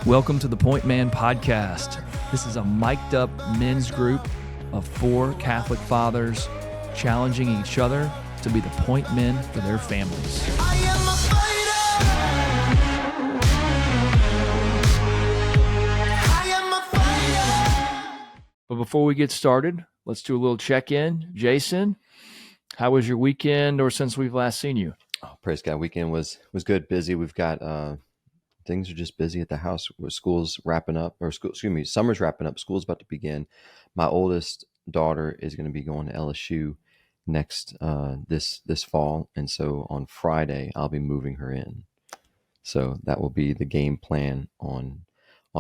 Welcome to the Point Man Podcast. This is a mic'd up men's group of 4 Catholic fathers challenging each other to be the point men for their families. I am a fighter. I am a fighter. But before we get started, let's do a little check-in. Jason, how was your weekend or since we've last seen you? Oh, praise God. Weekend was good, busy. We've got things are just busy at the house. School's wrapping up, summer's wrapping up. School's about to begin. My oldest daughter is going to be going to LSU next this fall, and so on Friday I'll be moving her in. So that will be the game plan on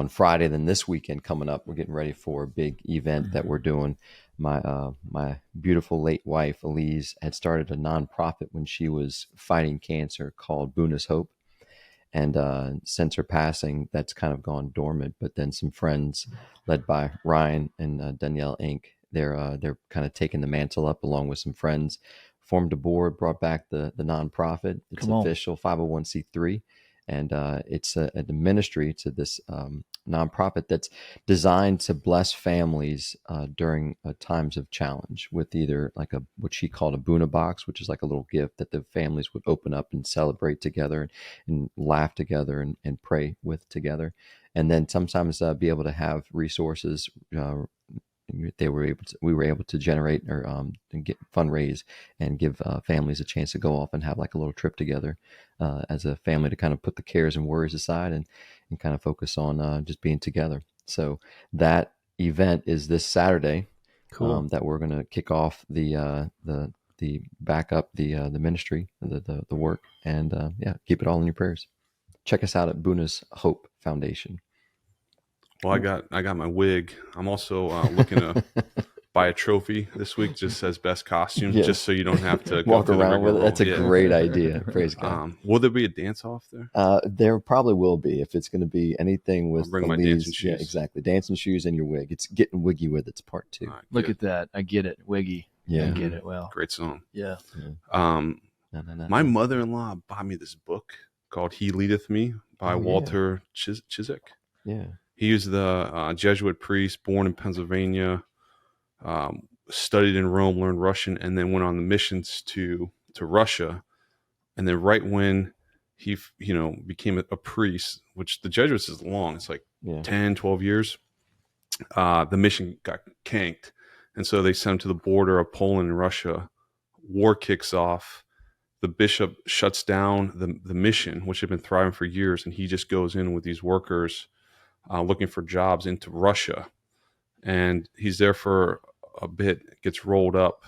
Friday. Then this weekend coming up, we're getting ready for a big event that we're doing. My beautiful late wife Elise had started a nonprofit when she was fighting cancer called Buna's Hope. And since her passing, that's kind of gone dormant. But then some friends, led by Ryan and Danielle Inc., they're kind of taking the mantle up along with some friends. Formed a board, brought back the nonprofit. It's official 501c3, and it's a ministry to this nonprofit that's designed to bless families during times of challenge with either like what she called a Buna box, which is like a little gift that the families would open up and celebrate together and laugh together and pray with together. And then sometimes be able to have resources. We were able to generate or get fundraise and give families a chance to go off and have like a little trip together as a family to kind of put the cares and worries aside and kind of focus on just being together. So that event is this Saturday. Cool. That we're going to kick off the back up the ministry, the work, and keep it all in your prayers. Check us out at Buna's Hope Foundation. Well, I got my wig. I'm also looking to buy a trophy this week. Just says best costume, just so you don't have to walk around with it. That's a great idea. Praise God. Will there be a dance off there? There probably will be if it's going to be anything with. I'll bring my dancing shoes. Yeah, exactly. Dancing shoes and your wig. It's getting wiggy with it's part 2. Right, Look at that. I get it. Wiggy. Yeah. I get it. Well, great song. Yeah. My mother-in-law bought me this book called "He Leadeth Me" by Walter Chiswick. Yeah. He was the Jesuit priest, born in Pennsylvania, studied in Rome, learned Russian, and then went on the missions to Russia. And then right when he, became a priest, which the Jesuits is long, it's like 10, 12 years, the mission got canked. And so they sent him to the border of Poland and Russia. War kicks off. The bishop shuts down the mission, which had been thriving for years, and he just goes in with these workers looking for jobs into Russia. And he's there for a bit, gets rolled up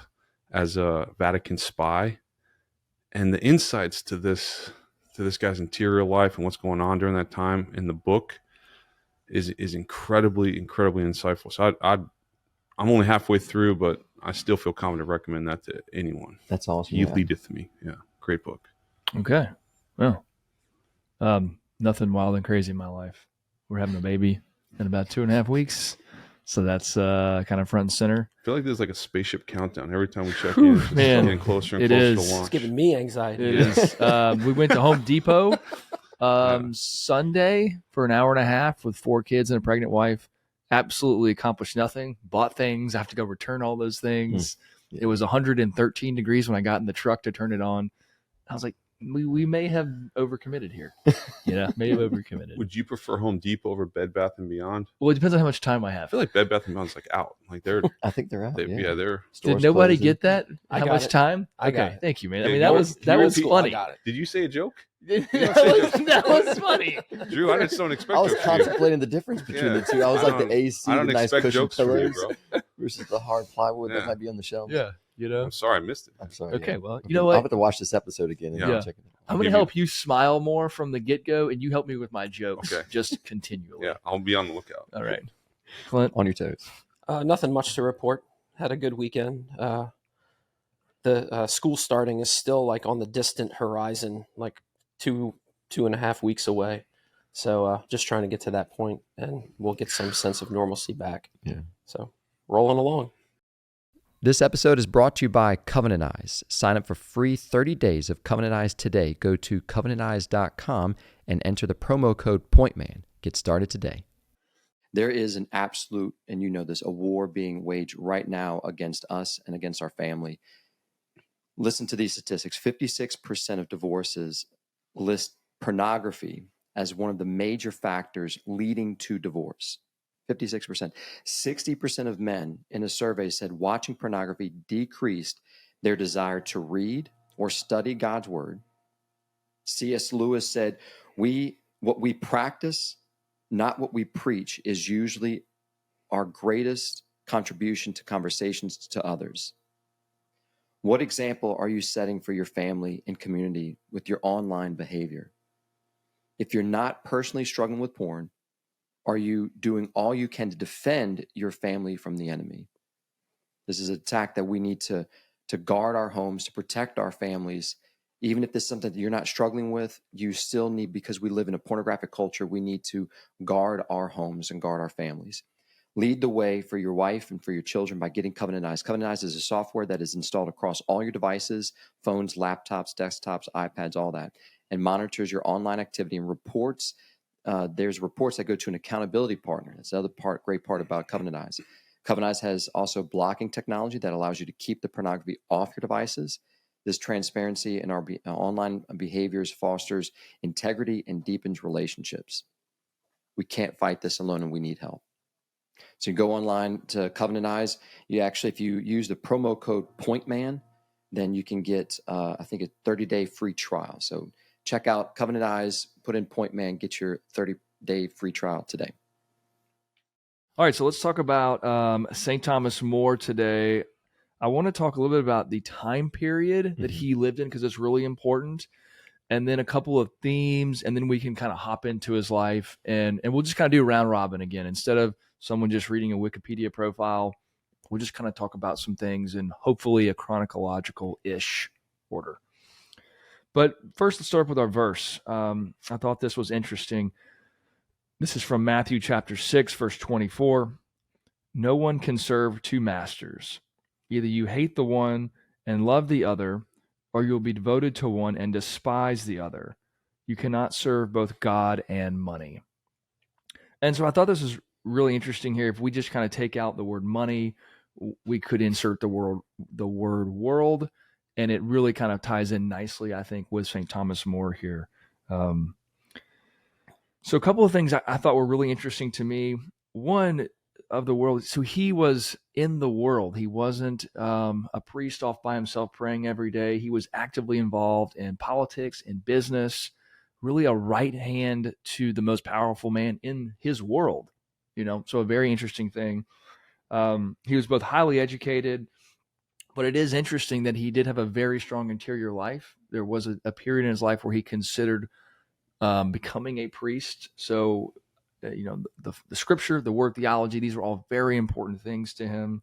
as a Vatican spy. And the insights to this guy's interior life and what's going on during that time in the book is incredibly, incredibly insightful. So I'm only halfway through, but I still feel confident to recommend that to anyone. That's awesome. He Leadeth Me. Yeah, great book. Okay. Well, nothing wild and crazy in my life. We're having a baby in about 2.5 weeks. So that's kind of front and center. I feel like there's like a spaceship countdown every time we check in. It's getting closer and closer to launch. It's giving me anxiety. It is. We went to Home Depot Sunday for an hour and a half with 4 kids and a pregnant wife. Absolutely accomplished nothing. Bought things. I have to go return all those things. Yeah. It was 113 degrees when I got in the truck to turn it on. I was like, we may have overcommitted here. May have overcommitted. Would you prefer Home Depot over Bed Bath & Beyond? Well, it depends on how much time I have. I feel like Bed Bath & Beyond's like out. Like I think they're out. They're. Did nobody get that? How much time? I got it. Thank you, man. Yeah, I mean, that was funny. I got it. Did you say a joke? that was funny. Drew, I just don't expect I was jokes from you. contemplating the difference between the two. I was like the AC, I don't the nice expect cushion jokes from you, pillows bro. versus the hard plywood that might be on the shelf. Yeah, I'm sorry I missed it. I'm sorry. Okay, yeah. well, you know what? I'll have to watch this episode again and check it out. I'm going to help you smile more from the get-go, and you help me with my jokes just continually. Yeah, I'll be on the lookout. All right. Clint? On your toes. Nothing much to report. Had a good weekend. The school starting is still like on the distant horizon, like 2.5 weeks away. So just trying to get to that point, and we'll get some sense of normalcy back. Yeah. So rolling along. This episode is brought to you by Covenant Eyes. Sign up for free 30 days of Covenant Eyes today. Go to covenanteyes.com and enter the promo code POINTMAN Get started today. There is an absolute, and you know this, a war being waged right now against us and against our family. Listen to these statistics. 56% of divorces list pornography as one of the major factors leading to divorce. 56%. 60% of men in a survey said watching pornography decreased their desire to read or study God's word. C.S. Lewis said, what we practice, not what we preach, is usually our greatest contribution to conversations to others. What example are you setting for your family and community with your online behavior? If you're not personally struggling with porn, are you doing all you can to defend your family from the enemy? This is an attack that we need to guard our homes, to protect our families. Even if this is something that you're not struggling with, you still need, because we live in a pornographic culture, we need to guard our homes and guard our families. Lead the way for your wife and for your children by getting Covenant Eyes. Covenant Eyes is a software that is installed across all your devices, phones, laptops, desktops, iPads, all that, and monitors your online activity and reports. There's reports that go to an accountability partner. That's the other great part about Covenant Eyes. Covenant Eyes has also blocking technology that allows you to keep the pornography off your devices. This transparency in our online behaviors fosters integrity and deepens relationships. We can't fight this alone, and we need help. So you go online to Covenant Eyes. You actually, if you use the promo code POINTMAN, then you can get, I think, a 30-day free trial. So check out Covenant Eyes, put in POINTMAN, get your 30-day free trial today. All right, so let's talk about St. Thomas More today. I want to talk a little bit about the time period that he lived in, because it's really important, and then a couple of themes, and then we can kind of hop into his life, and we'll just kind of do a round robin again. Instead of someone just reading a Wikipedia profile, we'll just kind of talk about some things in hopefully a chronological-ish order. But first, let's start with our verse. I thought this was interesting. This is from Matthew chapter 6, verse 24. No one can serve two masters. Either you hate the one and love the other, or you'll be devoted to one and despise the other. You cannot serve both God and money. And so I thought this was really interesting here. If we just kind of take out the word money, we could insert the word world, and it really kind of ties in nicely, I think, with St. Thomas More here. So a couple of things I thought were really interesting to me. One, of the world. So he was in the world. He wasn't a priest off by himself praying every day. He was actively involved in politics, in business, really a right hand to the most powerful man in his world. So a very interesting thing. He was both highly educated, but it is interesting that he did have a very strong interior life. There was a period in his life where he considered becoming a priest. So the scripture, the word theology, these were all very important things to him.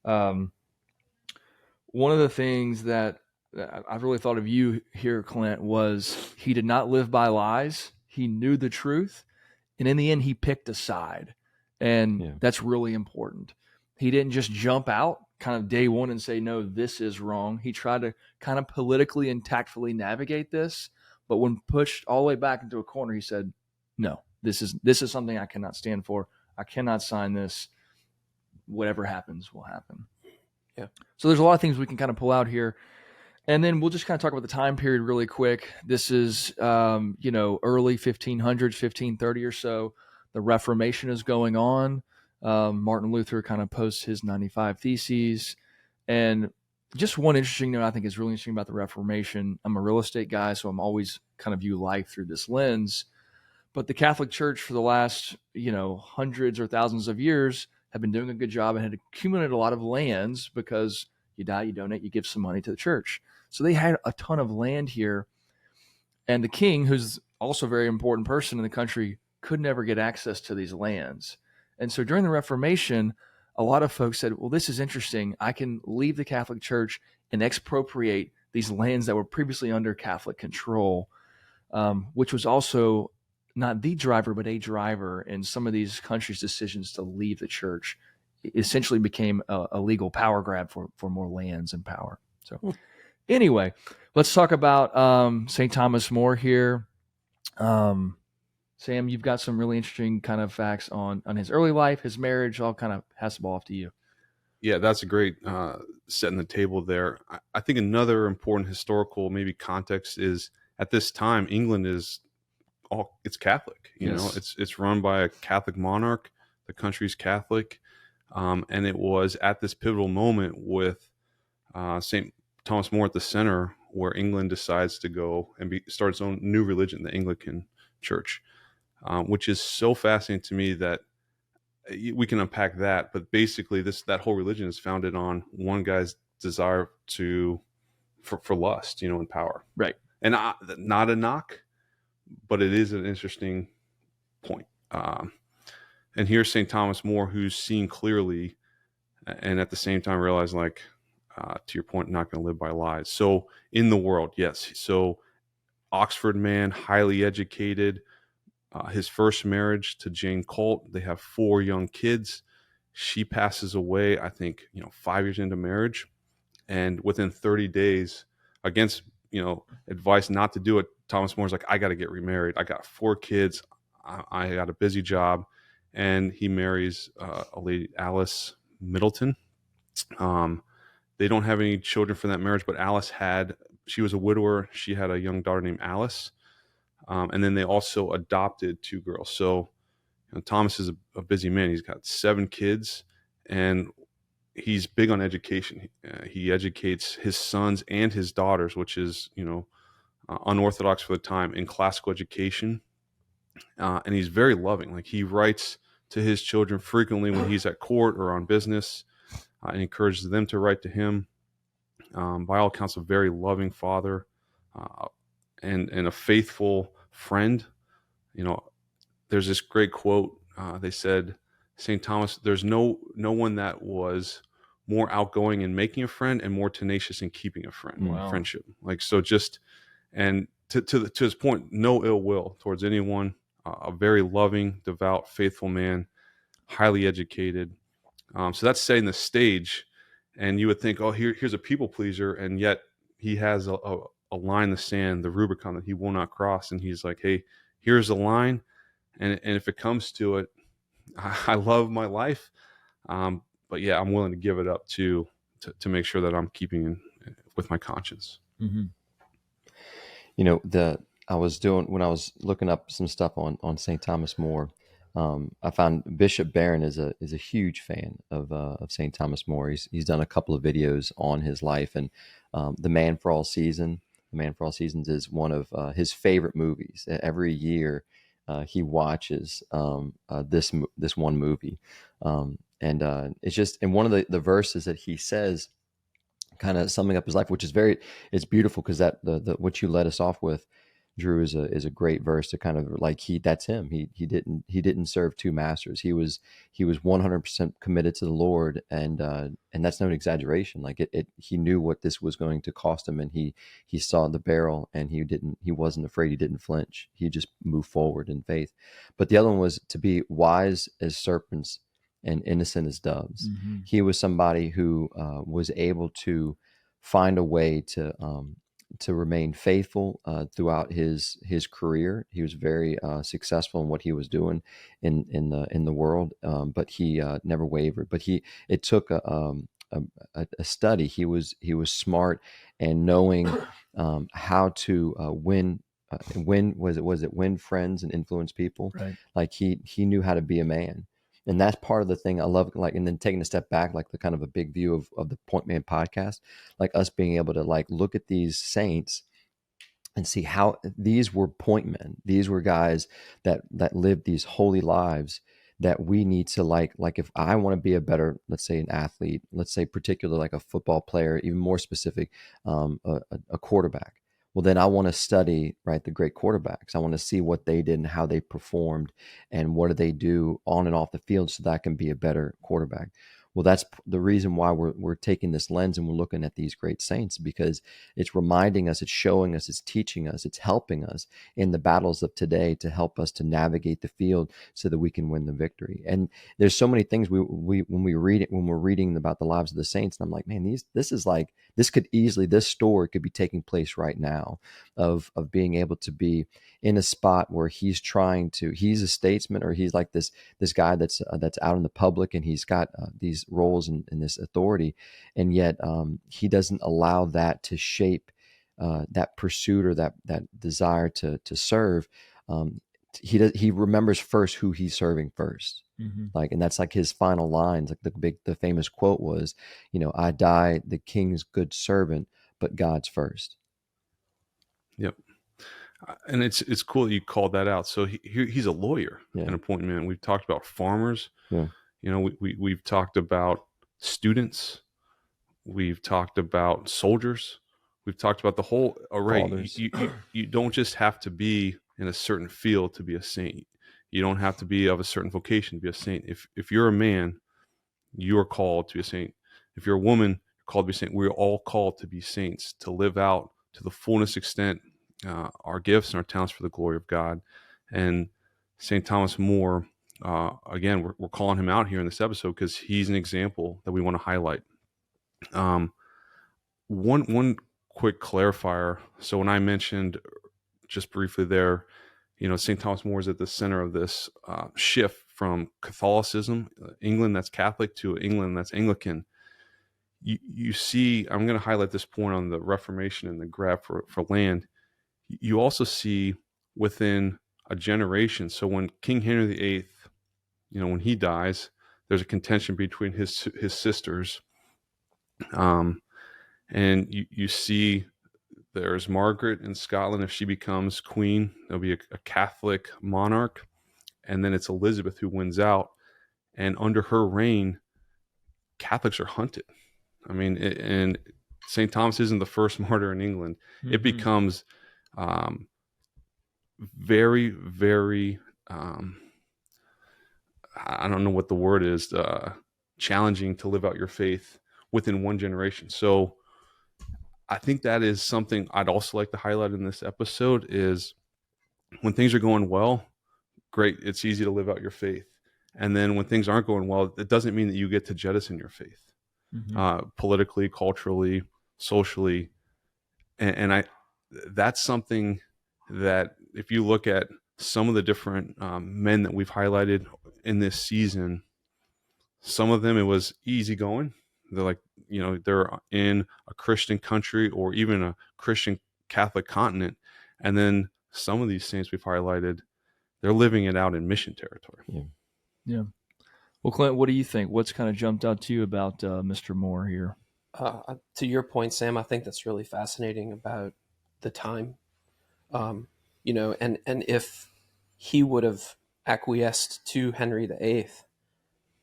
One of the things that I've really thought of you here, Clint, was he did not live by lies. He knew the truth. And in the end, he picked a side. And that's really important. He didn't just jump out kind of day one and say, no, this is wrong. He tried to kind of politically and navigate this. But when pushed all the way back into a corner, he said, no. This is something I cannot stand for. I cannot sign this. Whatever happens will happen. Yeah. So there's a lot of things we can kind of pull out here. And then we'll just kind of talk about the time period really quick. This is, early 1500s, 1530 or so. The Reformation is going on. Martin Luther kind of posts his 95 Theses. And just one interesting note I think is really interesting about the Reformation. I'm a real estate guy, so I'm always kind of view life through this lens. But the Catholic Church for the last, hundreds or thousands of years have been doing a good job and had accumulated a lot of lands, because you die, you donate, you give some money to the church. So they had a ton of land here. And the king, who's also a very important person in the country, could never get access to these lands. And so during the Reformation, a lot of folks said, well, this is interesting. I can leave the Catholic Church and expropriate these lands that were previously under Catholic control, which was also not the driver, but a driver in some of these countries' decisions to leave the church. It essentially became a legal power grab for more lands and power. So anyway, let's talk about St. Thomas More here. Sam, you've got some really interesting kind of facts on his early life, his marriage. I'll kind of pass the ball off to you. Yeah, that's a great setting the table there. I think another important historical maybe context is at this time England is it's Catholic. You know, Yes. it's run by a Catholic monarch. The country's Catholic, and it was at this pivotal moment with St. Thomas More at the center where England decides to go and start its own new religion, the Anglican Church, which is so fascinating to me that we can unpack that. But basically, that whole religion is founded on one guy's desire for lust, you know, and power. Right. And not a knock, but it is an interesting point. And here's St. Thomas More, who's seen clearly, and at the same time realized, like, to your point, not going to live by lies. So in the world, yes. So Oxford man, highly educated. His first marriage to Jane Colt. They have 4 young kids. She passes away, I think, 5 years into marriage. And within 30 days, against, advice not to do it, Thomas More's like, I got to get remarried. I got 4 kids. I got a busy job. And he marries a lady, Alice Middleton. They don't have any children from that marriage, but she was a widower. She had a young daughter named Alice. And then they also adopted 2 girls. So Thomas is a busy man. He's got 7 kids, and he's big on education. He educates his sons and his daughters, which is, unorthodox for the time, in classical education. And he's very loving. Like, he writes to his children frequently when he's at court or on business, and encourages them to write to him. By all accounts, a very loving father, and a faithful friend. There's this great quote. They said, St. Thomas, there's no one that was more outgoing in making a friend and more tenacious in keeping a friend. Wow. Friendship. Like, so just, and to his point, no ill will towards anyone. A very loving, devout, faithful man, highly educated. So that's setting the stage. And you would think, oh, here's a people pleaser, and yet he has a line in the sand, the Rubicon, that he will not cross. And he's like, hey, here's the line. And if it comes to it, I love my life. But yeah, I'm willing to give it up to make sure that I'm keeping with my conscience. Mm-hmm. I was looking up some stuff on St. Thomas More. I found Bishop Barron is a huge fan of St. Thomas More. He's done a couple of videos on his life, and The Man for All Seasons is one of his favorite movies. Every year he watches this one movie, and it's just, in one of the verses that he says, kind of summing up his life, which is it's beautiful, because that the what you led us off with, Drew, is a great verse to kind of like, that's him. He didn't serve 2 masters. He was 100% committed to the Lord, and that's no exaggeration. Like, he knew what this was going to cost him, and he saw the barrel, and he wasn't afraid. He didn't flinch. He just moved forward in faith. But the other one was to be wise as serpents and innocent as doves. Mm-hmm. He was somebody who was able to find a way to remain faithful throughout his career. He was very successful in what he was doing in the world, but he never wavered. But it took a study. He was smart, and knowing how to win friends and influence people. Right. Like, he knew how to be a man. And that's part of the thing I love, like, and then taking a step back, like the kind of a big view of the Point Man podcast, like us being able to like look at these saints and see how these were point men. These were guys that lived these holy lives that we need to like if I want to be a better, let's say, an athlete, let's say particularly like a football player, even more specific, a quarterback. Well, then I want to study, right, the great quarterbacks. I want to see what they did and how they performed, and what do they do on and off the field, so that I can be a better quarterback. Well, that's the reason why we're taking this lens and we're looking at these great saints, because it's reminding us, it's showing us, it's teaching us, it's helping us in the battles of today to help us to navigate the field so that we can win the victory. And there's so many things we when we read it, when we're reading about the lives of the saints, and I'm like, man, this story could be taking place right now, of being able to be in a spot where he's a statesman, or he's like this guy that's out in the public, and he's got these roles and this authority, and yet he doesn't allow that to shape that pursuit or that desire to serve. He remembers first who he's serving first. Mm-hmm. Like, and that's like his final lines. Like the famous quote was, I die the king's good servant, but God's first. Yep. And it's cool that you called that out. So he's a lawyer, an appointment. We've talked about farmers. Yeah. We've talked about students. We've talked about soldiers. We've talked about the whole array. You don't just have to be in a certain field to be a saint. You don't have to be of a certain vocation to be a saint. If you're a man, you are called to be a saint. If you're a woman, you're called to be a saint. We're all called to be saints, to live out to the fullest extent our gifts and our talents for the glory of God. And St. Thomas More, again, we're calling him out here in this episode because he's an example that we want to highlight. One quick clarifier. So when I mentioned just briefly there, St. Thomas More is at the center of this shift from Catholicism, England that's Catholic, to England that's Anglican. You see, I'm going to highlight this point on the Reformation and the grab for land. You also see within a generation. So when King Henry VIII, when he dies, there's a contention between his sisters. And you see there's Margaret in Scotland. If she becomes queen, there'll be a Catholic monarch. And then it's Elizabeth who wins out. And under her reign, Catholics are hunted. I mean, and St. Thomas isn't the first martyr in England. Mm-hmm. It becomes very, very, I don't know what the word is, challenging to live out your faith within one generation. So I think that is something I'd also like to highlight in this episode is when things are going well, great, it's easy to live out your faith. And then when things aren't going well, it doesn't mean that you get to jettison your faith, politically, culturally, socially. And that's something that if you look at some of the different men that we've highlighted in this season, some of them, it was easy going. They're like, they're in a Christian country or even a Christian Catholic continent. And then some of these saints we've highlighted, they're living it out in mission territory. Yeah. Well, Clint, what do you think? What's kind of jumped out to you about Mr. Moore here? To your point, Sam, I think that's really fascinating about the time. And if he would have acquiesced to Henry VIII,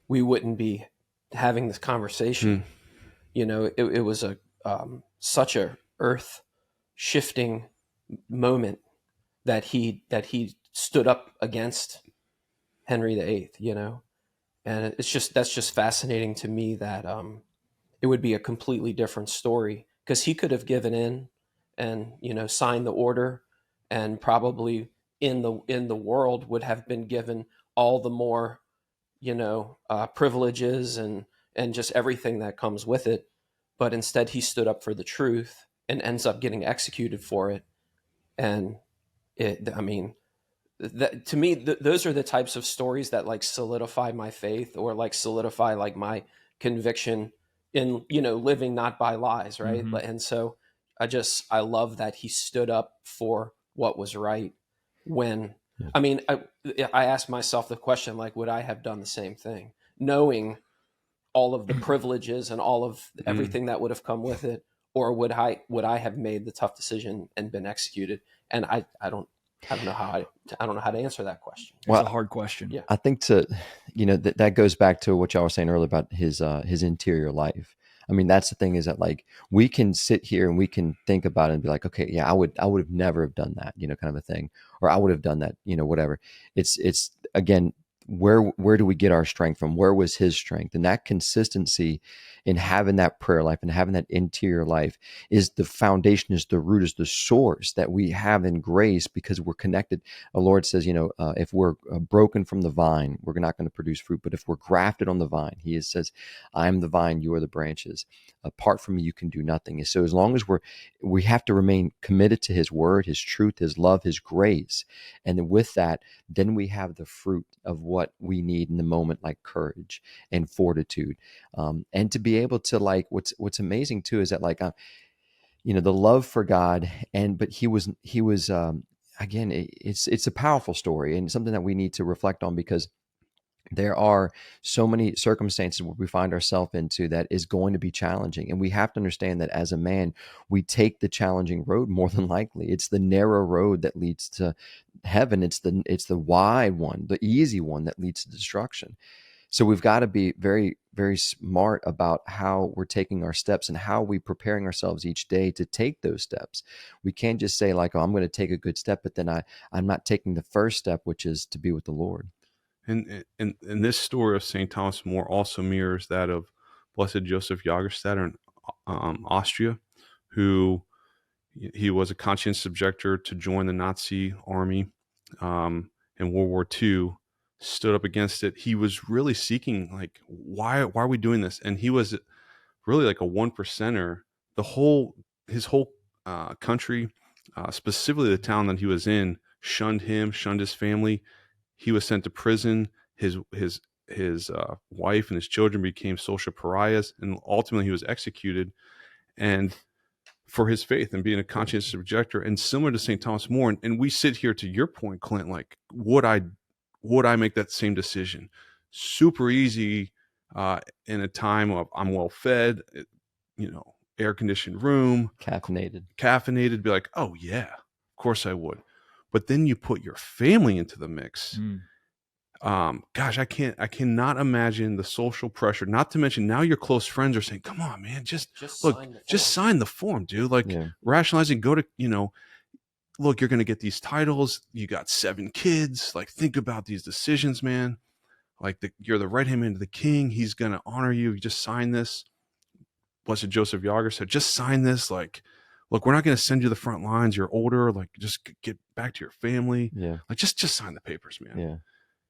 we wouldn't be having this conversation. It was such a earth shifting moment that he stood up against Henry VIII, and that's just fascinating to me that it would be a completely different story, because he could have given in and signed the order, and probably in the world would have been given all the more privileges and just everything that comes with it. But instead he stood up for the truth and ends up getting executed for it. And to me, those are the types of stories that like solidify my faith, or like solidify like my conviction in, living not by lies. Right. Mm-hmm. And so I love that he stood up for what was right when, I asked myself the question, like, would I have done the same thing, knowing all of the privileges and all of everything that would have come with it, or would I have made the tough decision and been executed? And I don't know how to answer that question. It's a hard question. Yeah, I think that goes back to what y'all were saying earlier about his interior life. I mean, that's the thing, is that like we can sit here and we can think about it and be like, okay, yeah, I would have never have done that, kind of a thing, or I would have done that, whatever. It's again, where do we get our strength from? Where was his strength? And that consistency in having that prayer life and having that interior life is the foundation, is the root, is the source that we have in grace, because we're connected. The Lord says, if we're broken from the vine, we're not going to produce fruit. But if we're grafted on the vine, he says, I am the vine, you are the branches. Apart from me, you can do nothing. And so as long as we have to remain committed to his word, his truth, his love, his grace. And then with that, then we have the fruit of what we need in the moment, like courage and fortitude, and to be able to, like, what's amazing too is that, like, the love for God, but he was again, it's a powerful story and something that we need to reflect on, because there are so many circumstances where we find ourselves into that is going to be challenging. And we have to understand that as a man, we take the challenging road more than likely. It's the narrow road that leads to heaven. It's the wide one, the easy one that leads to destruction. So we've got to be very, very smart about how we're taking our steps and how we preparing ourselves each day to take those steps. We can't just say, like, oh, I'm going to take a good step, but then I'm not taking the first step, which is to be with the Lord. And this story of St. Thomas More also mirrors that of Blessed Joseph Jagerstatter in Austria, who he was a conscientious objector to join the Nazi army in World War II, stood up against it. He was really seeking, like, why are we doing this? And he was really like a 1%er. His whole country, specifically the town that he was in, shunned him, shunned his family. He was sent to prison. His wife and his children became social pariahs, and ultimately he was executed. And for his faith and being a conscientious objector, and similar to St. Thomas More, and we sit here, to your point, Clint, like, would I make that same decision? Super easy in a time of I'm well fed, air conditioned room, caffeinated, be like, oh yeah, of course I would. But then you put your family into the mix. Gosh, I cannot imagine the social pressure. Not to mention now your close friends are saying, "Come on, man, just sign the form, dude." Like, rationalizing, go to, look, you're going to get these titles. You got 7 kids. Like, think about these decisions, man. Like, you're the right hand man to the king. He's going to honor you. You just sign this. Blessed Joseph Yager said, just sign this. Like, look, we're not going to send you to the front lines. You're older. Like, just get back to your family. Yeah. Like, just sign the papers, man. Yeah.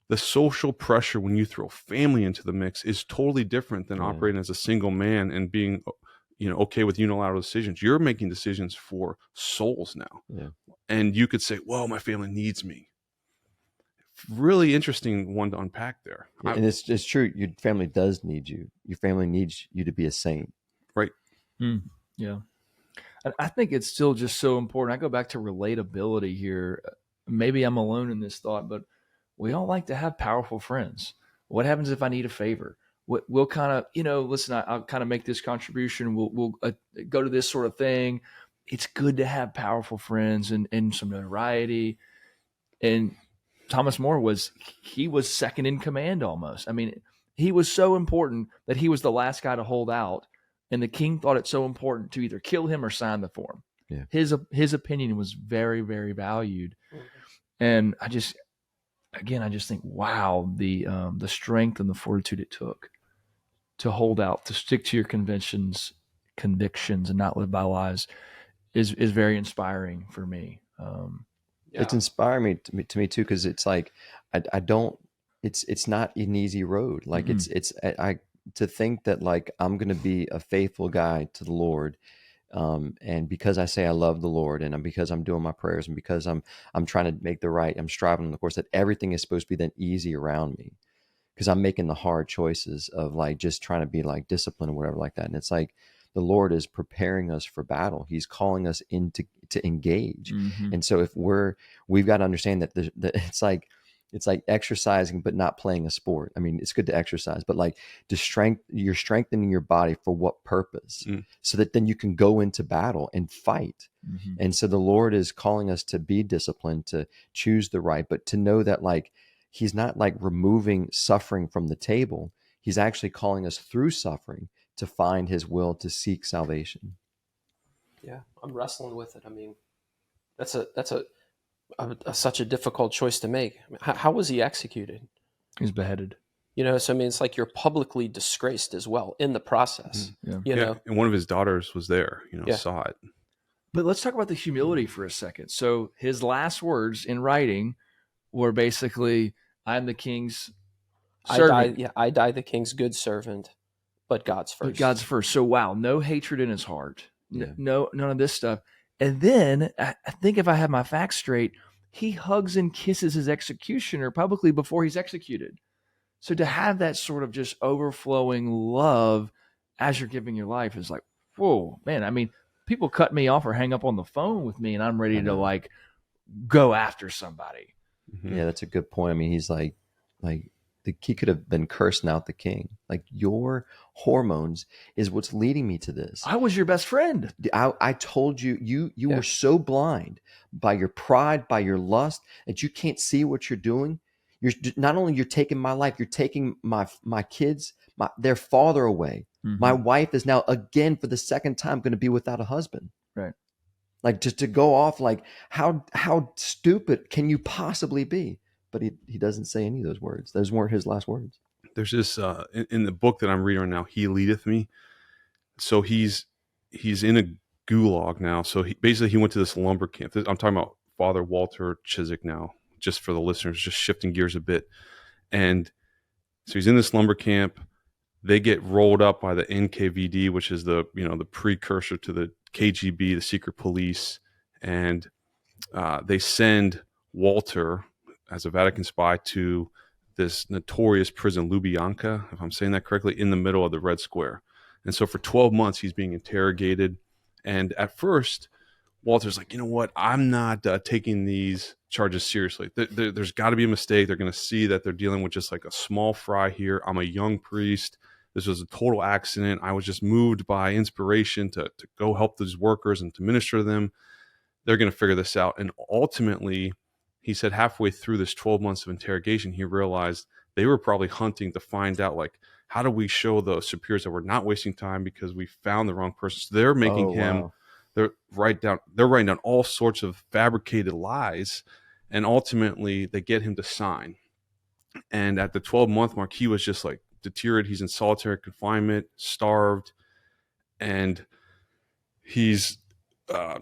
The social pressure when you throw family into the mix is totally different than operating as a single man and being, okay with unilateral decisions. You're making decisions for souls now. Yeah. And you could say, well, my family needs me. Really interesting one to unpack there. Yeah, and it's true. Your family does need you. Your family needs you to be a saint. Right. Yeah. And I think it's still just so important. I go back to relatability here. Maybe I'm alone in this thought, but we all like to have powerful friends. What happens if I need a favor? We'll kind of, listen, I'll kind of make this contribution. We'll go to this sort of thing. It's good to have powerful friends and some notoriety. And Thomas More was second in command almost. I mean, he was so important that he was the last guy to hold out. And the king thought it so important to either kill him or sign the form. Yeah. His opinion was very, very valued. And I just think, wow, the strength and the fortitude it took to hold out, to stick to your convictions and not live by lies is very inspiring for me. It's inspiring to me too, because it's like I don't. It's not an easy road. Like I to think that, like, I'm going to be a faithful guy to the Lord. And because I say I love the Lord, and because I'm doing my prayers, and because I'm trying to make the right, I'm striving, of course, that everything is supposed to be then easy around me, because I'm making the hard choices of, like, just trying to be, like, disciplined or whatever like that. And it's like the Lord is preparing us for battle. He's calling us to engage. And so if we've got to understand that it's like exercising, but not playing a sport. I mean, it's good to exercise, but, like, you're strengthening your body for what purpose? So that then you can go into battle and fight. And so the Lord is calling us to be disciplined, to choose the right, but to know that, like, he's not, like, removing suffering from the table. He's actually calling us through suffering to find his will, to seek salvation. Yeah, I'm wrestling with it. I mean, that's such a difficult choice to make. I mean, how was he executed? He's beheaded. You know, so I mean, it's like you're publicly disgraced as well in the process. Yeah. You know, and one of his daughters was there, Yeah. saw it. But let's talk about the humility for a second. So his last words in writing were basically, "I'm the king's servant." I die the king's good servant, but God's first. But God's first. So wow, no hatred in his heart. Yeah. No, none of this stuff. And then I think if I have my facts straight, he hugs and kisses his executioner publicly before he's executed. So to have that sort of just overflowing love as you're giving your life is like, whoa, man. I mean, people cut me off or hang up on the phone with me, and I'm ready to like go after somebody. Mhm. Yeah, that's a good point. I mean, he's like he could have been cursing out the king. Like, your hormones is what's leading me to this. I was your best friend. I told you, you Yeah. were so blind by your pride, by your lust, that you can't see what you're doing. You're not only you're taking my life, you're taking my kids, their father away. Mhm. My wife is now again for the second time going to be without a husband. Right. Like, just to go off, like, how stupid can you possibly be? But he doesn't say any of those words. Those weren't his last words. There's this in the book that I'm reading right now, He Leadeth Me. So he's in a gulag now. So he went to this lumber camp. I'm talking about Father Walter Chiswick now, just for the listeners, just shifting gears a bit. And so he's in this lumber camp. They get rolled up by the NKVD, which is the precursor to the KGB, the secret police, and they send Walter as a Vatican spy to this notorious prison, Lubyanka, if I'm saying that correctly, in the middle of the Red Square. And so for 12 months, he's being interrogated. And at first, Walter's like, you know what? I'm not taking these charges seriously. There's got to be a mistake. They're going to see that they're dealing with just like a small fry here. I'm a young priest. This was a total accident. I was just moved by inspiration to go help these workers and to minister to them. They're going to figure this out. And ultimately, he said halfway through this 12 months of interrogation, he realized they were probably hunting to find out, like, how do we show the superiors that we're not wasting time because we found the wrong person. So they're making him, they're writing down all sorts of fabricated lies. And ultimately, they get him to sign. And at the 12-month mark, he was just like deteriorated. He's in solitary confinement, starved. And he's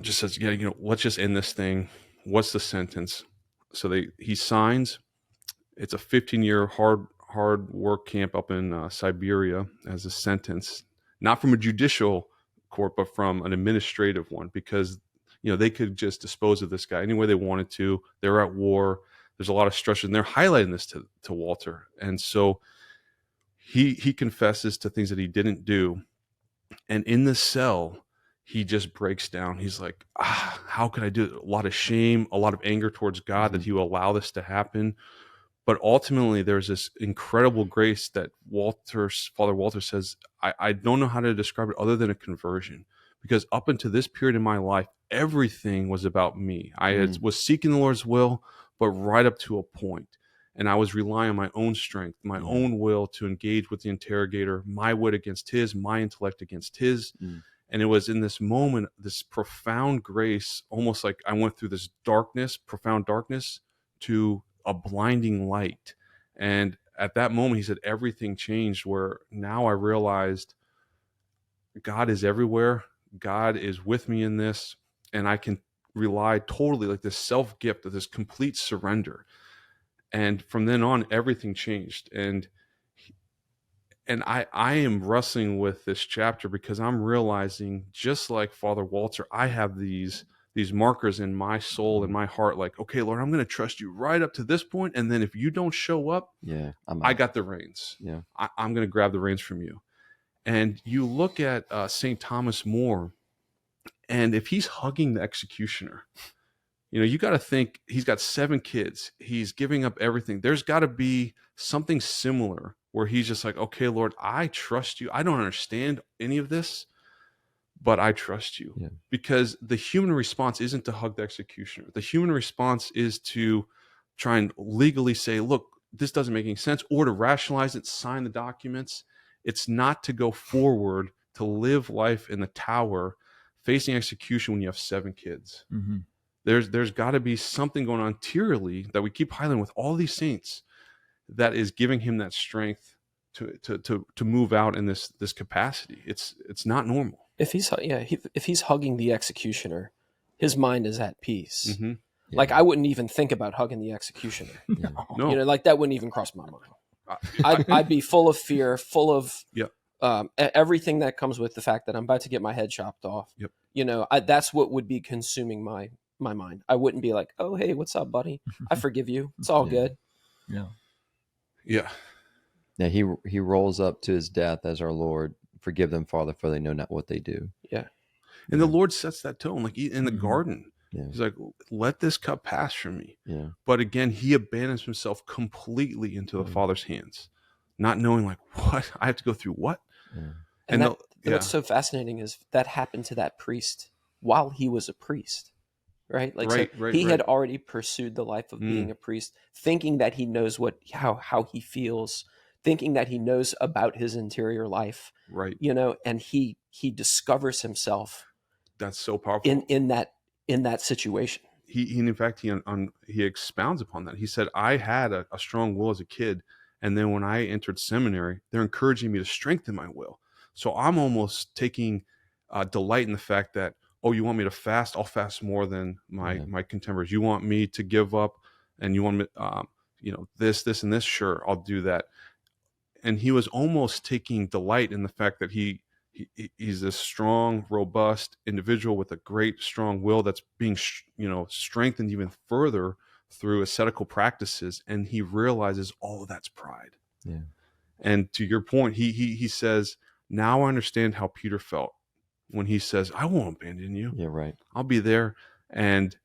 just says, yeah, let's just end this thing. What's the sentence? So he signs. It's a 15-year hard work camp up in Siberia as a sentence, not from a judicial court, but from an administrative one, because they could just dispose of this guy any way they wanted to. They're at war. There's a lot of stress, and they're highlighting this to Walter. And so he confesses to things that he didn't do. And in the cell, he just breaks down. He's like, how could I do it? A lot of shame, a lot of anger towards God that he will allow this to happen. But ultimately, there's this incredible grace that Father Walter says, I don't know how to describe it other than a conversion. Because up until this period in my life, everything was about me. I was seeking the Lord's will, but right up to a point. And I was relying on my own strength, my own will to engage with the interrogator, my wit against his, my intellect against his. And it was in this moment, this profound grace, almost like I went through this darkness, profound darkness, to a blinding light. And at that moment, he said, everything changed, where now I realized God is everywhere. God is with me in this. And I can rely totally, like this self-gift of this complete surrender. And from then on, everything changed. And I am wrestling with this chapter because I'm realizing, just like Father Walter, I have these markers in my soul and my heart, like, okay, Lord, I'm going to trust you right up to this point. And then if you don't show up, I got the reins. Yeah. I'm going to grab the reins from you. And you look at St. Thomas More, and if he's hugging the executioner, you got to think he's got 7 kids. He's giving up everything. There's got to be something similar where he's just like, okay, Lord, I trust you. I don't understand any of this, but I trust you. Yeah. Because the human response isn't to hug the executioner. The human response is to try and legally say, look, this doesn't make any sense, or to rationalize it, sign the documents. It's not to go forward to live life in the tower facing execution when you have 7 kids. There's got to be something going on interiorly that we keep highlighting with all these saints. that is giving him that strength to move out in this capacity. It's not normal. If he's hugging the executioner, his mind is at peace. Mm-hmm. Like I wouldn't even think about hugging the executioner. No, You know, like that wouldn't even cross my mind. I'd be full of fear, full of everything that comes with the fact that I'm about to get my head chopped off. Yep. You know, that's what would be consuming my mind. I wouldn't be like, oh, hey, what's up, buddy? I forgive you. It's all good. Yeah. Yeah, he rolls up to his death as our Lord. Forgive them, Father, for they know not what they do. Yeah. And the Lord sets that tone, like in the garden. Yeah. He's like, let this cup pass from me. Yeah. But again, he abandons himself completely into the Father's hands, not knowing like what I have to go through what. Yeah. And what's so fascinating is that happened to that priest while he was a priest, right? Like he had already pursued the life of being a priest, thinking that he knows how he feels, thinking that he knows about his interior life, right? You know, and he discovers himself. That's so powerful in that situation. He in fact he expounds upon that. He said, I had a strong will as a kid, and then when I entered seminary, they're encouraging me to strengthen my will. So I'm almost taking delight in the fact that, oh, you want me to fast? I'll fast more than my contemporaries. You want me to give up, and you want me, this and this? Sure, I'll do that. And he was almost taking delight in the fact that he's this strong, robust individual with a great, strong will that's being, strengthened even further through ascetical practices. And he realizes all of that's pride. Yeah. And to your point, he says, now I understand how Peter felt when he says, I won't abandon you. Yeah, right. I'll be there. And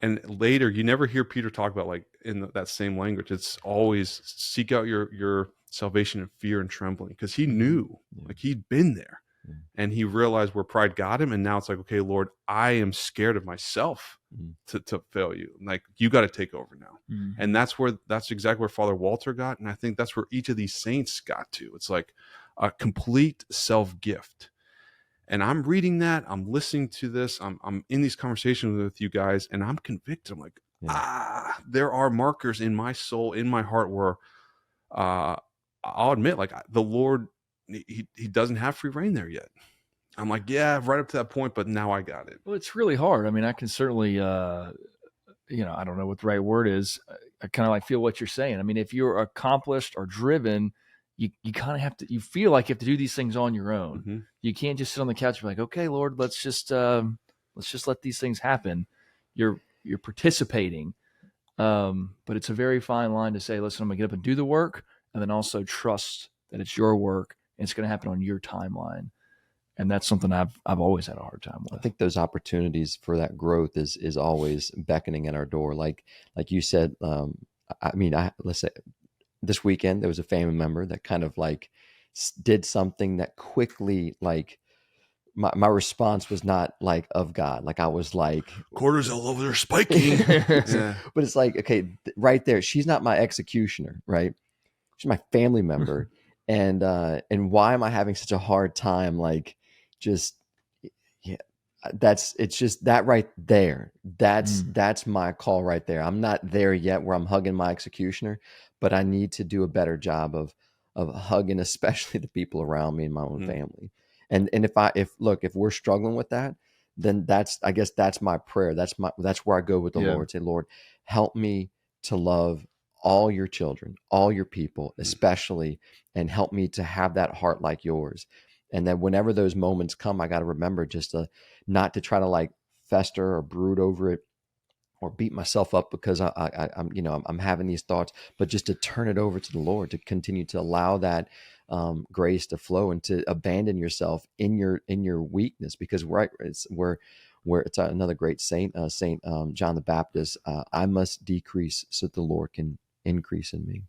later, you never hear Peter talk about like in that same language. It's always seek out your salvation in fear and trembling, because he knew, like he'd been there, and he realized where pride got him. And now it's like, okay, Lord, I am scared of myself to fail you. Like, you got to take over now. And that's exactly where Father Walter got. And I think that's where each of these saints got to. It's like a complete self-gift. And I'm reading that, I'm listening to this, I'm in these conversations with you guys, and I'm convicted. I'm like, there are markers in my soul, in my heart, where I'll admit, like, the Lord, he doesn't have free reign there yet. I'm like, yeah, right up to that point, but now I got it. Well, it's really hard. I mean, I can certainly, I don't know what the right word is. I kind of like feel what you're saying. I mean, if you're accomplished or driven, you kind of have to, you feel like you have to do these things on your own. Mm-hmm. You can't just sit on the couch and be like, okay, Lord, let's just let these things happen. You're participating. But it's a very fine line to say, listen, I'm gonna get up and do the work, and then also trust that it's your work and it's going to happen on your timeline. And that's something I've always had a hard time with. I think those opportunities for that growth is always beckoning at our door. Like you said, let's say this weekend, there was a family member that kind of like did something that quickly, like my response was not like of God. Like I was like, quarters all over there spiking. Yeah. But it's like, okay, right there, she's not my executioner, right? She's my family member. And why am I having such a hard time? Like, just, yeah, it's just that right there. That's my call right there. I'm not there yet where I'm hugging my executioner, but I need to do a better job of hugging, especially the people around me and my own family. And if we're struggling with that, then I guess that's my prayer. That's where I go with the Lord. Say, Lord, help me to love all your children, all your people, especially, and help me to have that heart like yours. And then whenever those moments come, I got to remember just not to try to like fester or brood over it or beat myself up because I'm having these thoughts, but just to turn it over to the Lord, to continue to allow that grace to flow and to abandon yourself in your weakness, because it's another great saint, Saint John the Baptist. I must decrease so that the Lord can increase in me.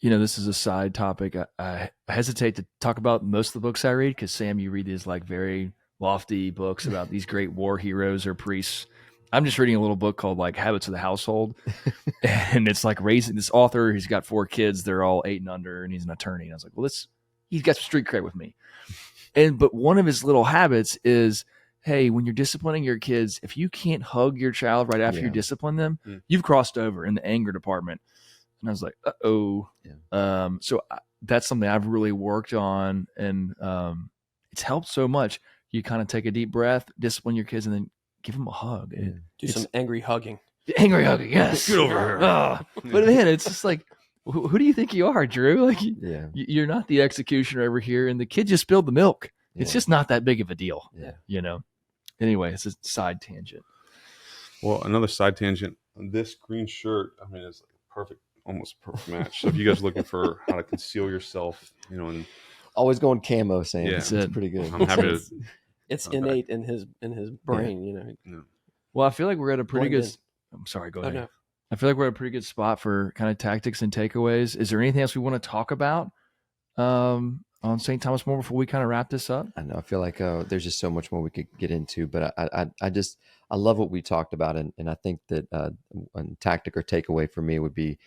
This is a side topic. I hesitate to talk about most of the books I read, because Sam, you read these like very lofty books about these great war heroes or priests. I'm just reading a little book called like Habits of the Household. And it's like raising this author. He's got 4 kids. They're all 8 and under, and he's an attorney. And I was like, well, he's got some street cred with me. But one of his little habits is, hey, when you're disciplining your kids, if you can't hug your child right after you discipline them, you've crossed over in the anger department. And I was like, uh-oh. Yeah. So that's something I've really worked on, and it's helped so much. You kind of take a deep breath, discipline your kids, and then give them a hug. Yeah. Do some angry hugging. Angry hugging, yes. Get over here. But man, it's just like, who do you think you are, Drew? Like, Yeah. you're not the executioner over here, and the kid just spilled the milk. It's Yeah. just not that big of a deal, Yeah. Anyway, it's a side tangent. Well, another side tangent. This green shirt, I mean, it's like perfect, almost perfect match. So if you guys are looking for how to conceal yourself, and Always going camo, Sam. Yeah. It's That's it. pretty good. I'm happy to. It's Okay. innate in his brain, Well, I feel like we're at a pretty Blend good. in. I'm sorry, go Oh, ahead. no. I feel like we're at a pretty good spot for kind of tactics and takeaways. Is there anything else we want to talk about on St. Thomas More before we kind of wrap this up? I know. I feel like there's just so much more we could get into, but I love what we talked about, and I think that a tactic or takeaway for me would be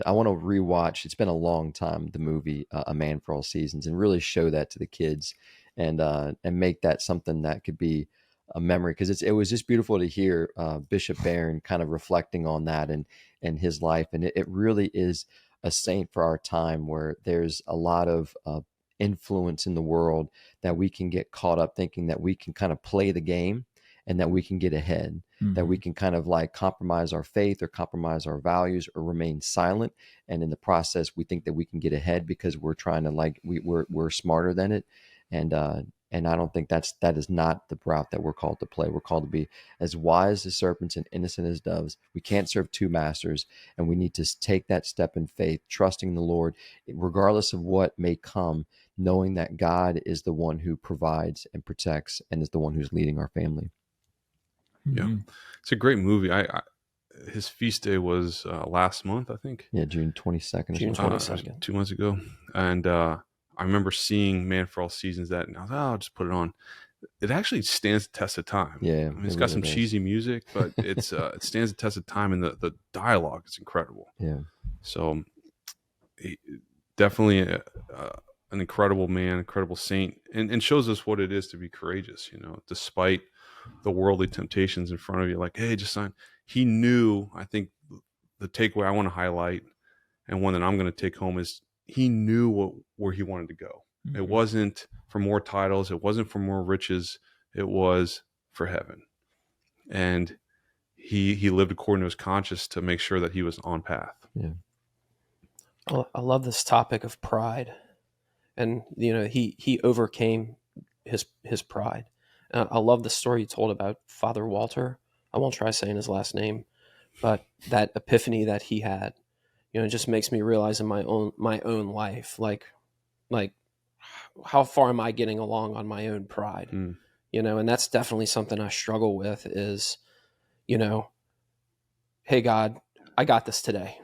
I want to rewatch. It's been a long time, the movie A Man for All Seasons, and really show that to the kids, and make that something that could be a memory, because it was just beautiful to hear Bishop Barron kind of reflecting on that and his life, and it really is a saint for our time, where there's a lot of influence in the world that we can get caught up thinking that we can kind of play the game and that we can get ahead, that we can kind of like compromise our faith or compromise our values or remain silent, and in the process we think that we can get ahead because we're trying to we're smarter than it, and I don't think that is not the route that we're called to play. We're called to be as wise as serpents and innocent as doves. We can't serve two masters, and we need to take that step in faith, trusting the Lord regardless of what may come, knowing that God is the one who provides and protects and is the one who's leading our family. Yeah, it's a great movie. His feast day was last month, I think. Yeah, June 22nd. June or something. 22nd. 2 months ago, and I remember seeing Man for All Seasons that, and I was like, I'll just put it on. It actually stands the test of time. Yeah, I mean, it's got some cheesy music, but it stands the test of time, and the dialogue is incredible. Yeah. So definitely an incredible man, incredible saint, and shows us what it is to be courageous, despite the worldly temptations in front of you. Like, hey, just sign. He knew, I think the takeaway I want to highlight, and one that I'm going to take home, is he knew where he wanted to go. Mm-hmm. It wasn't for more titles. It wasn't for more riches. It was for heaven. And he lived according to his conscience to make sure that he was on path. Yeah. I love this topic of pride, and he overcame his pride. I love the story you told about Father Walter. I won't try saying his last name, but that epiphany that he had, it just makes me realize in my own life, like how far am I getting along on my own pride? And that's definitely something I struggle with is, hey God, I got this today.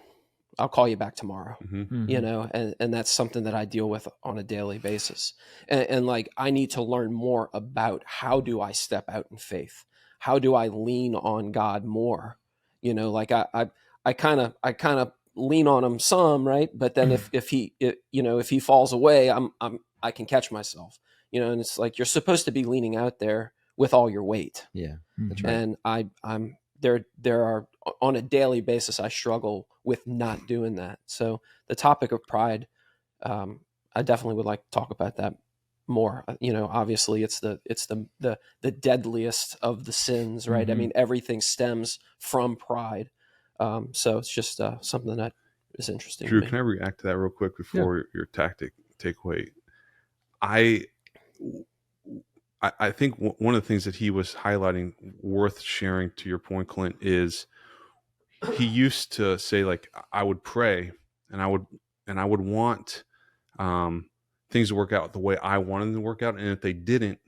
I'll call you back tomorrow, and that's something that I deal with on a daily basis. And like, I need to learn more about how do I step out in faith? How do I lean on God more? Like I kind of lean on him some, right? But then if he falls away, I can catch myself, and it's like, you're supposed to be leaning out there with all your weight. Yeah. That's right. And I'm there are, on a daily basis, I struggle with not doing that. So the topic of pride, I definitely would like to talk about that more. Obviously it's the deadliest of the sins, right? I mean, everything stems from pride. So it's just something that is interesting. Drew, can I react to that real quick before your tactic takeaway? I think one of the things that he was highlighting worth sharing, to your point, Clint, is he used to say, like, I would pray and I would want things to work out the way I wanted them to work out. And if they didn't,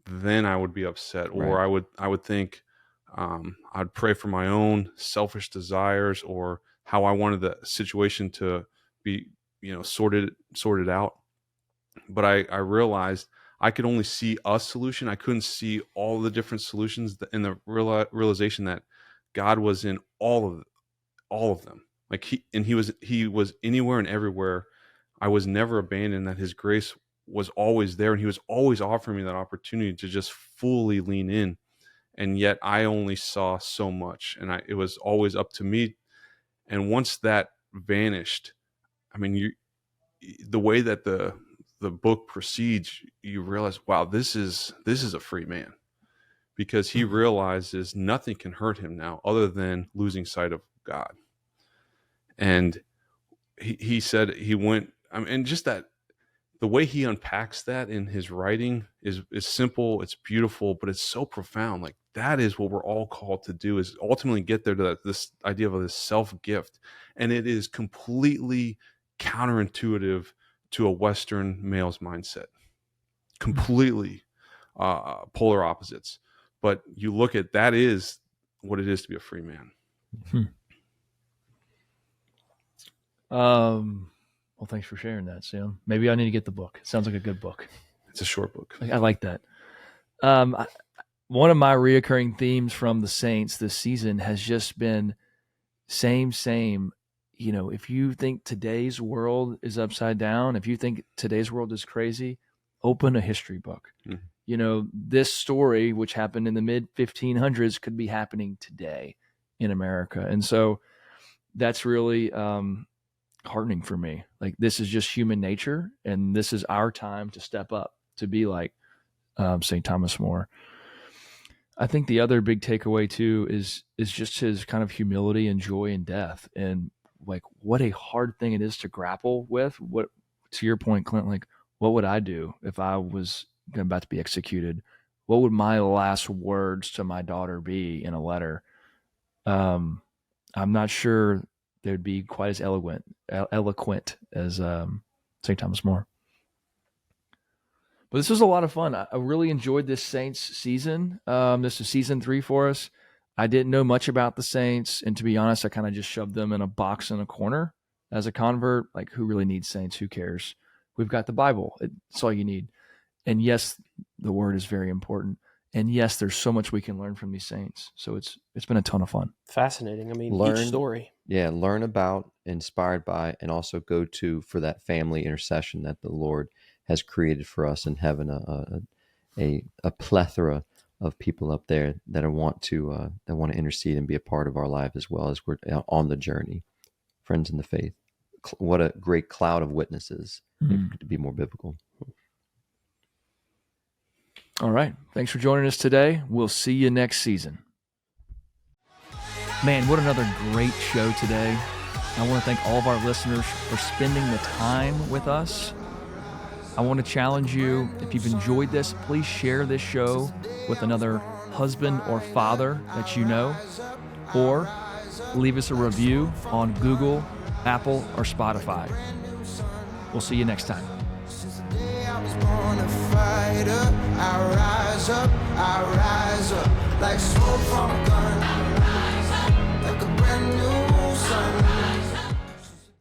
then I would be upset, or I would think I'd pray for my own selfish desires or how I wanted the situation to be, sorted out. But I realized I could only see a solution. I couldn't see all the different solutions, and the realization that God was in all of them. Like he was anywhere and everywhere. I was never abandoned, that his grace was always there, and he was always offering me that opportunity to just fully lean in. And yet I only saw so much, and it was always up to me. And once that vanished. I mean, the way that the book proceeds, you realize, wow, this is a free man, because he realizes nothing can hurt him now other than losing sight of God. And he said he went, I mean, and just that, the way he unpacks that in his writing is simple, it's beautiful, but it's so profound. Like, that is what we're all called to do, is ultimately get there to this idea of this self-gift. And it is completely counterintuitive to a Western male's mindset, completely polar opposites. But you look at, that is what it is to be a free man. Well, thanks for sharing that, Sam. Maybe I need to get the book. It sounds like a good book. It's a short book. I like that. One of my reoccurring themes from the Saints this season has just been same. You know, if you think today's world is upside down, if you think today's world is crazy, open a history book. Mm-hmm. You know, this story, which happened in the mid 1500s, could be happening today in America. And so that's really heartening for me. Like, this is just human nature, and this is our time to step up, to be like St. Thomas More. I think the other big takeaway too is just his kind of humility and joy in death, and like what a hard thing it is to grapple with. What, to your point, Clint, like, what would I do if I was about to be executed? What would my last words to my daughter be in a letter? I'm not sure they'd be quite as eloquent as St. Thomas More. But this was a lot of fun. I really enjoyed this Saints season. This is season 3 for us. I didn't know much about the Saints, and to be honest, I kind of just shoved them in a box in a corner as a convert. Like, who really needs Saints? Who cares? We've got the Bible. It's all you need. And yes, the Word is very important. And yes, there's so much we can learn from these Saints. So it's been a ton of fun. Fascinating. I mean, each story. Yeah, learn about, inspired by, and also go to for that family intercession that the Lord has created for us in heaven. A plethora of people up there that want to intercede and be a part of our life as well as we're on the journey. Friends in the faith. What a great cloud of witnesses, to be more biblical. All right. Thanks for joining us today. We'll see you next season. Man, what another great show today. I want to thank all of our listeners for spending the time with us. I want to challenge you, if you've enjoyed this, please share this show with another husband or father that you know, or leave us a review on Google, Apple, or Spotify. We'll see you next time. I rise up like smoke from a gun, like a brand new sun.